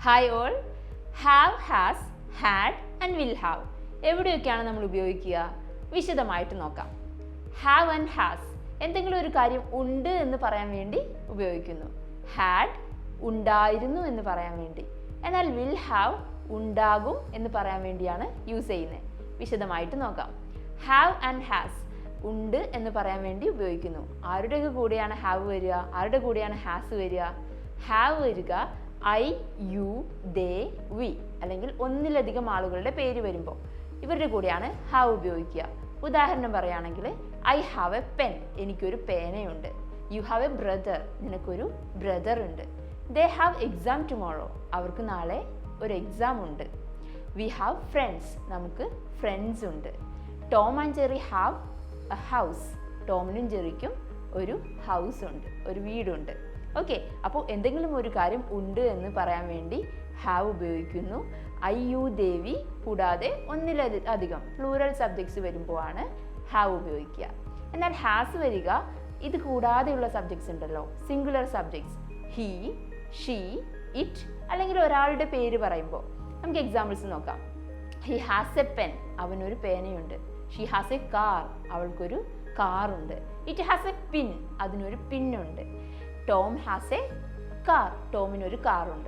Hi all. Have, has, had and will have എവിടെയൊക്കെയാണ് നമ്മൾ ഉപയോഗിക്കുക? വിശദമായിട്ട് നോക്കാം. ഹാവ് ആൻഡ് ഹാസ് എന്തെങ്കിലും ഒരു കാര്യം ഉണ്ട് എന്ന് പറയാൻ വേണ്ടി ഉപയോഗിക്കുന്നു. ഹാഡ് ഉണ്ടായിരുന്നു എന്ന് പറയാൻ വേണ്ടി. എന്നാൽ വിൽ ഹാവ് ഉണ്ടാകും എന്ന് പറയാൻ വേണ്ടിയാണ് യൂസ് ചെയ്യുന്നത്. വിശദമായിട്ട് നോക്കാം. ഹാവ് ആൻഡ് ഹാസ് ഉണ്ട് എന്ന് പറയാൻ വേണ്ടി ഉപയോഗിക്കുന്നു. ആരുടെയൊക്കെ കൂടെയാണ് ഹാവ് വരിക? ആരുടെ കൂടെയാണ് ഹാസ് വരിക? ഹാവ് വരിക ഐ, യു, ദേ, വി അല്ലെങ്കിൽ ഒന്നിലധികം ആളുകളുടെ പേര് വരുമ്പോൾ ഇവരുടെ കൂടെയാണ് ഹാവ് ഉപയോഗിക്കുക. ഉദാഹരണം പറയുകയാണെങ്കിൽ ഐ ഹാവ് എ പെൻ, എനിക്കൊരു പേനയുണ്ട്. യു ഹാവ് എ ബ്രദർ, നിനക്കൊരു ബ്രദർ ഉണ്ട്. ദേ ഹാവ് എക്സാം ടുമോറോ, അവർക്ക് നാളെ ഒരു എക്സാം ഉണ്ട്. വി ഹാവ് ഫ്രണ്ട്സ്, നമുക്ക് ഫ്രണ്ട്സ് ഉണ്ട്. Tom and Jerry have a house, ടോമിനും ജെറിക്കും ഒരു ഹൗസ് ഉണ്ട്, ഒരു വീടുണ്ട്. ഓക്കെ, അപ്പോൾ എന്തെങ്കിലും ഒരു കാര്യം ഉണ്ട് എന്ന് പറയാൻ വേണ്ടി ഹാവ് ഉപയോഗിക്കുന്നു. ഐ, യു, ദേവി കൂടാതെ ഒന്നിലധികം പ്ലൂറൽ സബ്ജക്ട്സ് വരുമ്പോഴാണ് ഹാവ് ഉപയോഗിക്കുക. എന്നാൽ ഹാസ് വരിക ഇത് കൂടാതെയുള്ള സബ്ജക്ട്സ് ഉണ്ടല്ലോ, singular subjects. He, she, it അല്ലെങ്കിൽ ഒരാളുടെ പേര് പറയുമ്പോൾ നമുക്ക് എക്സാമ്പിൾസ് നോക്കാം. ഹി ഹാസ് എ പെൻ, അവനൊരു പേനയുണ്ട്. ഷീ ഹാസ് എ കാർ, അവൾക്കൊരു കാറുണ്ട്. ഇറ്റ് ഹാസ് എ പിൻ, അതിനൊരു പിന്നുണ്ട്. ടോം ഹാസ് എ കാർ, ടോമിനൊരു കാറുണ്ട്.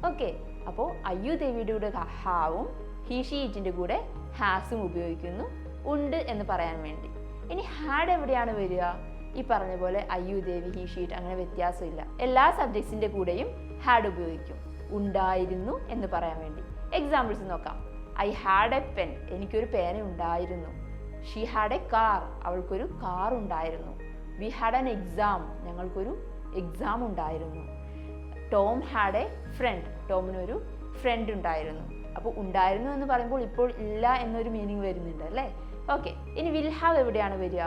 ഓക്കെ, അപ്പോൾ അയ്യു ദേവിയുടെ കൂടെ ഹാവും ഹി ഷീ ഇറ്റിൻ്റെ കൂടെ ഹാസും ഉപയോഗിക്കുന്നു ഉണ്ട് എന്ന് പറയാൻ വേണ്ടി. ഇനി ഹാഡ് എവിടെയാണ് വരിക? ഈ പറഞ്ഞ പോലെ അയ്യു ദേവി, ഹി ഷീറ്റ് അങ്ങനെ വ്യത്യാസമില്ല. എല്ലാ സബ്ജക്ട്സിൻ്റെ കൂടെയും ഹാഡ് ഉപയോഗിക്കും ഉണ്ടായിരുന്നു എന്ന് പറയാൻ വേണ്ടി. എക്സാമ്പിൾസ് നോക്കാം. ഐ ഹാഡ് എ പെൻ, എനിക്കൊരു പേന ഉണ്ടായിരുന്നു. ഷീ ഹാഡ് എ കാർ, അവൾക്കൊരു കാർ ഉണ്ടായിരുന്നു. വി ഹാഡ് ആൻ എക്സാം, ഞങ്ങൾക്കൊരു എക്സാം ഉണ്ടായിരുന്നു. ടോം ഹാഡ് എ ഫ്രണ്ട്, ടോമിനൊരു ഫ്രണ്ട് ഉണ്ടായിരുന്നു. അപ്പോൾ ഉണ്ടായിരുന്നു എന്ന് പറയുമ്പോൾ ഇപ്പോൾ ഇല്ല എന്നൊരു മീനിങ് വരുന്നുണ്ട് അല്ലേ? ഓക്കെ, ഇനി വിൽ ഹാവ് എവിടെയാണ് വരിക?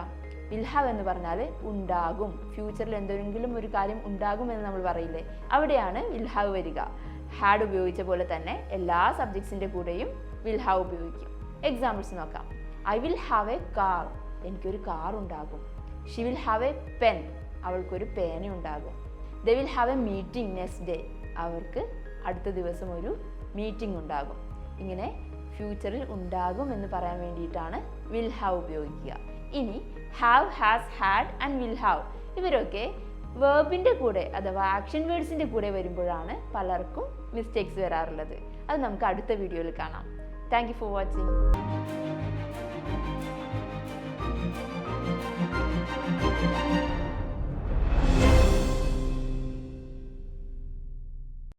വിൽ ഹാവ് എന്ന് പറഞ്ഞാൽ ഉണ്ടാകും, ഫ്യൂച്ചറിൽ എന്തെങ്കിലും ഒരു കാര്യം ഉണ്ടാകും എന്ന് നമ്മൾ പറയില്ലേ, അവിടെയാണ് വിൽ ഹാവ് വരിക. ഹാഡ് ഉപയോഗിച്ച പോലെ തന്നെ എല്ലാ സബ്ജക്ട്സിൻ്റെ കൂടെയും വിൽ ഹാവ് ഉപയോഗിക്കും. എക്സാമ്പിൾസ് നോക്കാം. I will have A car, എനിക്കൊരു കാർ ഉണ്ടാകും. She will have A pen, അവൾക്കൊരു പേന ഉണ്ടാകും. They will have A meeting next day, അവർക്ക് അടുത്ത ദിവസം ഒരു മീറ്റിംഗ് ഉണ്ടാകും. ഇങ്ങനെ ഫ്യൂച്ചറിൽ ഉണ്ടാകും എന്ന് പറയാൻ വേണ്ടിയിട്ടാണ് വിൽ ഹാവ് ഉപയോഗിക്കുക. ഇനി have, has, had and will have ഇവരൊക്കെ വേർബിൻ്റെ കൂടെ അഥവാ ആക്ഷൻ വേർഡ്സിൻ്റെ കൂടെ വരുമ്പോഴാണ് പലർക്കും മിസ്റ്റേക്സ് വരാറുള്ളത്. അത് നമുക്ക് അടുത്ത വീഡിയോയിൽ കാണാം. Thank you for watching.